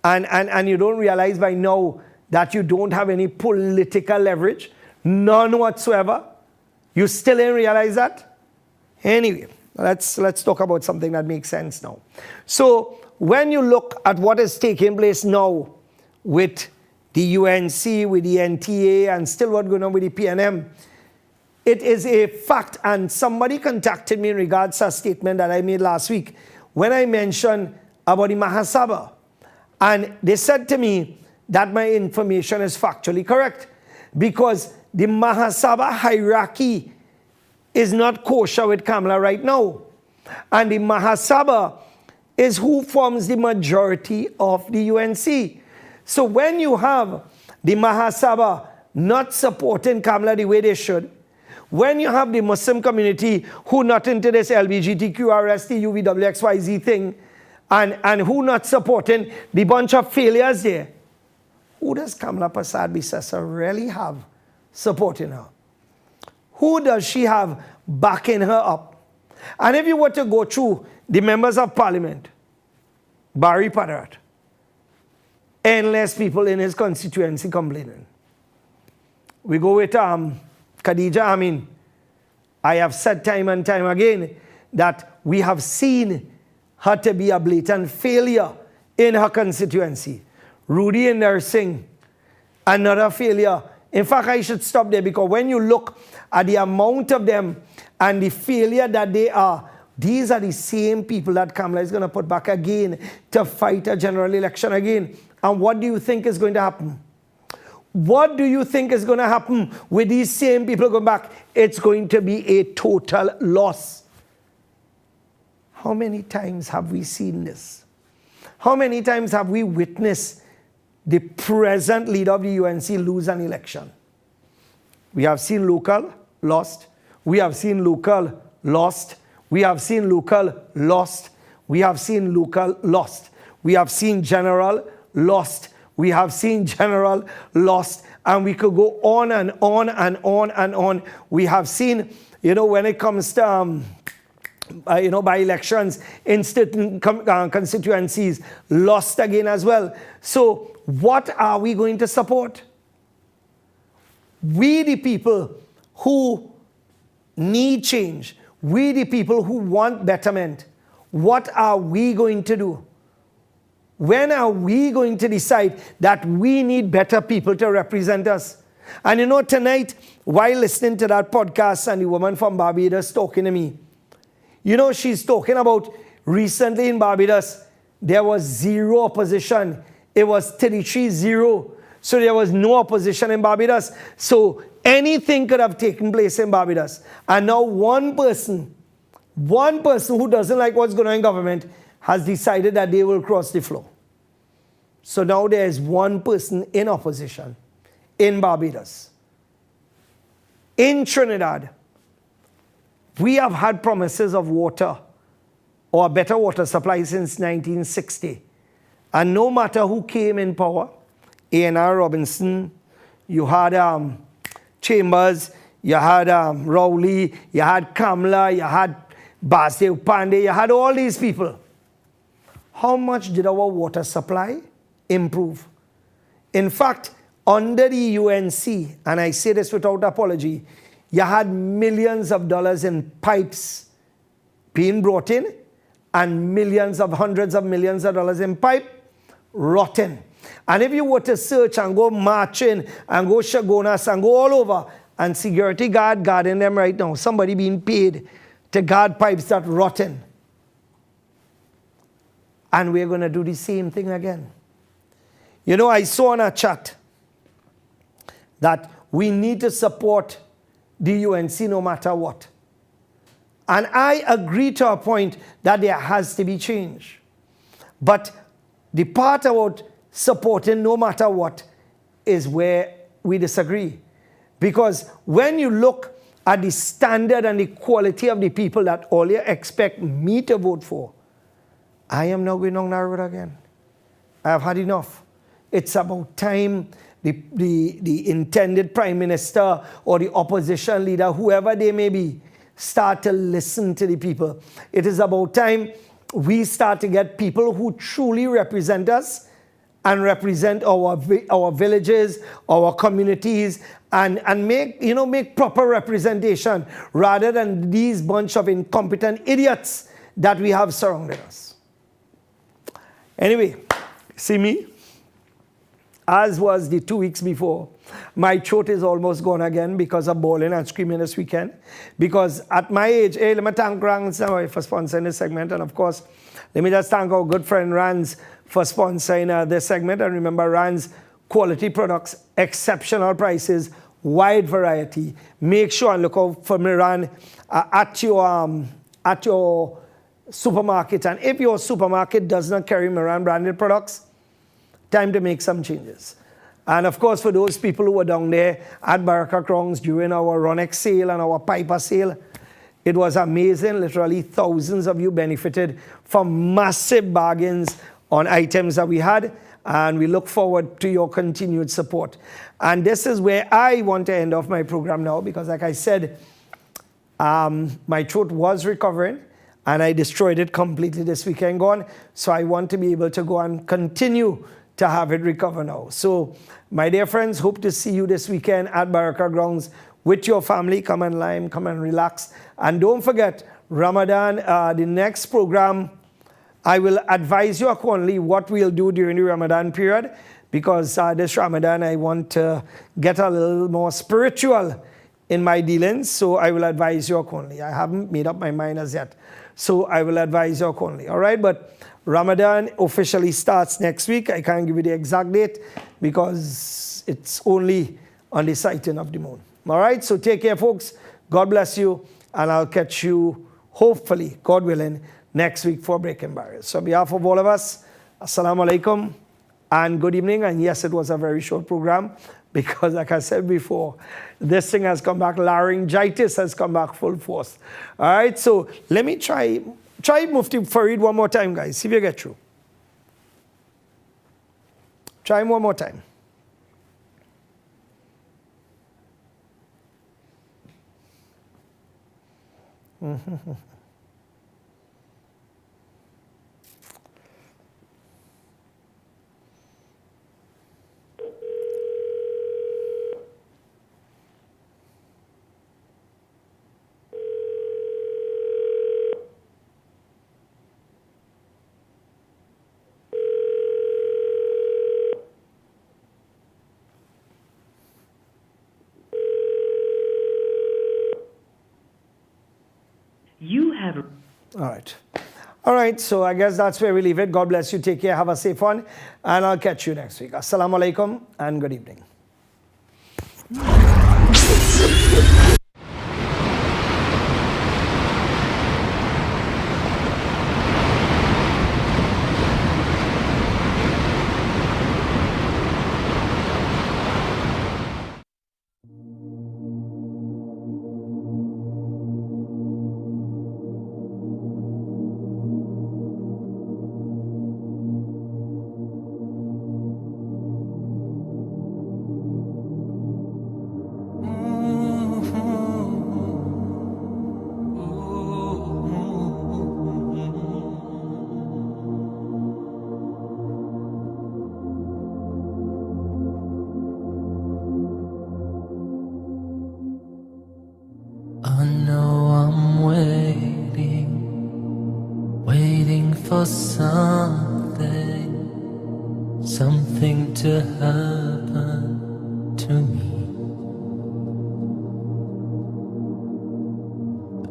and you don't realize by now that you don't have any political leverage, none whatsoever. You still didn't realize that? Anyway, let's talk about something that makes sense now. So when you look at what is taking place now with the UNC, with the NTA, and still what's going on with the PNM, it is a fact. And somebody contacted me in regards to a statement that I made last week when I mentioned about the Mahasabha. And they said to me that my information is factually correct because the Mahasabha hierarchy is not kosher with Kamla right now. And the Mahasabha is who forms the majority of the UNC. So when you have the Mahasabha not supporting Kamla the way they should, when you have the Muslim community who not into this LGBTQRST, UVWXYZ thing, and who not supporting the bunch of failures there, who does Kamla Prasad Bisesa really have supporting her? Who does she have backing her up? And if you were to go through the members of parliament, Barry Padarat, endless people in his constituency complaining. We go with Khadija Amin. I have said time and time again that we have seen her to be a blatant failure in her constituency. Rudy Inder Singh, another failure. In fact, I should stop there because when you look at the amount of them and the failure that they are, these are the same people that Kamla is going to put back again to fight a general election again. And what do you think is going to happen? What do you think is going to happen with these same people going back? It's going to be a total loss. How many times have we seen this? How many times have we witnessed the present leader of the UNC lose an election? We have seen local, lost. We have seen local, lost. We have seen local, lost. We have seen local, lost. We have seen general, lost. We have seen general, lost. And we could go on and on and on and on. We have seen, when it comes to, by elections in certain constituencies, lost again as well. So what are we going to support? We the people who need change, we the people who want betterment, what are we going to do? When are we going to decide that we need better people to represent us? And tonight, while listening to that podcast and the woman from Barbados talking to me, she's talking about recently in Barbados, there was zero opposition. It was 33-0. So there was no opposition in Barbados. So anything could have taken place in Barbados. And now one person who doesn't like what's going on in government has decided that they will cross the floor. So now there is one person in opposition in Barbados. In Trinidad, we have had promises of water or better water supply since 1960. And no matter who came in power, A.N.R. Robinson, you had Chambers, you had Rowley, you had Kamla, you had Basdev Pandey, you had all these people. How much did our water supply improve? In fact, under the UNC, and I say this without apology, you had millions of dollars in pipes being brought in and hundreds of millions of dollars in pipe rotten. And if you were to search and go marching and go Shagonas and go all over and security guarding them right now, somebody being paid to guard pipes that rotten. And we're going to do the same thing again. You know, I saw in a chat that we need to support the UNC no matter what. And I agree to a point that there has to be change. But the part about supporting no matter what is where we disagree. Because when you look at the standard and the quality of the people that all you expect me to vote for, I am not going on that road again. I have had enough. It's about time the intended prime minister or the opposition leader, whoever they may be, start to listen to the people. It is about time we start to get people who truly represent us and represent our villages, our communities, and make proper representation rather than these bunch of incompetent idiots that we have surrounding us. Anyway, see me? As was the 2 weeks before, my throat is almost gone again because of bawling and screaming this weekend. Because at my age, let me thank Rans for sponsoring this segment. And of course, let me just thank our good friend Rans for sponsoring this segment. And remember, Rans, quality products, exceptional prices, wide variety. Make sure and look out for Miran at your supermarket. And if your supermarket does not carry Miran branded products, time to make some changes. And of course, for those people who were down there at Baraka Crowns during our Ronex sale and our Piper sale, it was amazing. Literally thousands of you benefited from massive bargains on items that we had. And we look forward to your continued support. And this is where I want to end off my program now, because like I said, my throat was recovering and I destroyed it completely this weekend gone. So I want to be able to go and continue to have it recover now. So, my dear friends, hope to see you this weekend at Baraka Grounds with your family. Come and lime, come and relax. And don't forget, Ramadan, the next program, I will advise you accordingly what we'll do during the Ramadan period, because this Ramadan, I want to get a little more spiritual in my dealings. So, I will advise you accordingly. I haven't made up my mind as yet. So, I will advise you accordingly. All right, but Ramadan officially starts next week. I can't give you the exact date because it's only on the sighting of the moon. All right, so take care, folks. God bless you, and I'll catch you, hopefully, God willing, next week for Breaking Barriers. So on behalf of all of us, Assalamu alaikum and good evening. And yes, it was a very short program because, like I said before, this thing has come back. Laryngitis has come back full force. All right, so let me try Mufti Farid one more time, guys. See if you get through. Try him one more time. You have. All right. All right, so I guess that's where we leave it. God bless you. Take care. Have a safe one. And I'll catch you next week. Assalamu alaikum and good evening. I know I'm waiting for something to happen to me.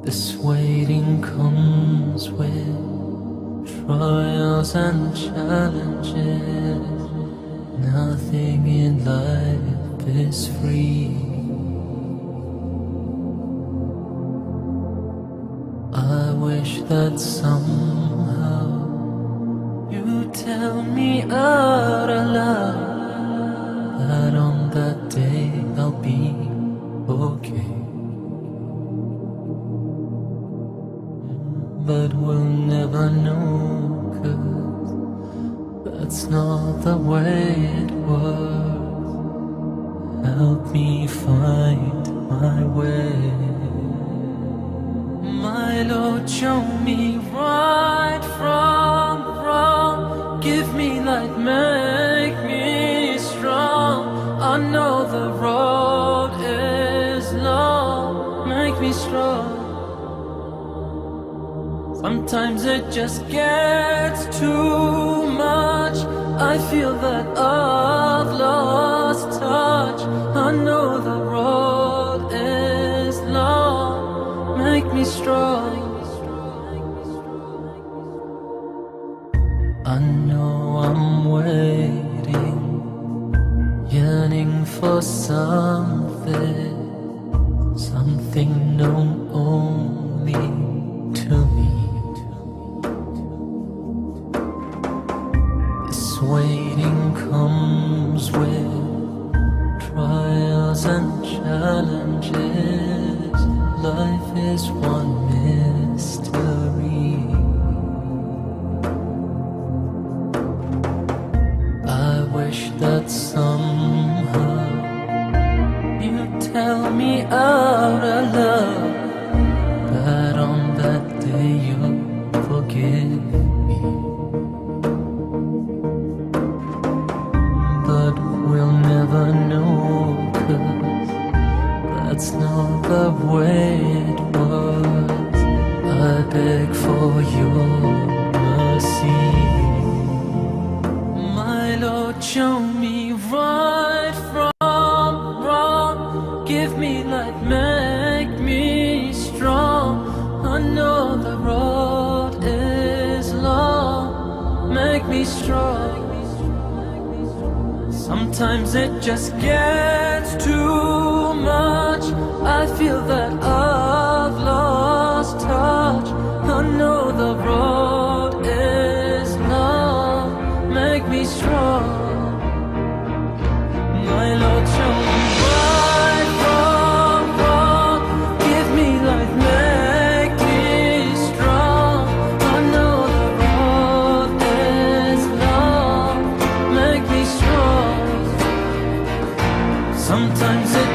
This waiting comes with trials and challenges. Nothing in life is free. I wish that somehow you tell me out aloud that on that day I'll be okay. But we'll never know, 'cause that's not the way it works. Help me find my way. My Lord, show me right from wrong. Give me light, make me strong. I know the road is long. Make me strong. Sometimes it just gets too much. I feel that I've lost touch. I know the road is long. Make me strong. I know I'm waiting, yearning for something known only to me. This waiting comes with trials and challenges. Life is one mystery. I wish that somehow you tell me out aloud that on that day you'll forgive me. But we'll never know, 'cause that's not the way it was. I beg for your mercy. My Lord, show me right from wrong. Give me light, make me strong. I know the road is long. Make me strong. Sometimes it just gets too much. I feel that I've lost touch. I know the road is long. Make me strong. My Lord, show me right from wrong. Give me light, make me strong. I know the road is long. Make me strong. Sometimes it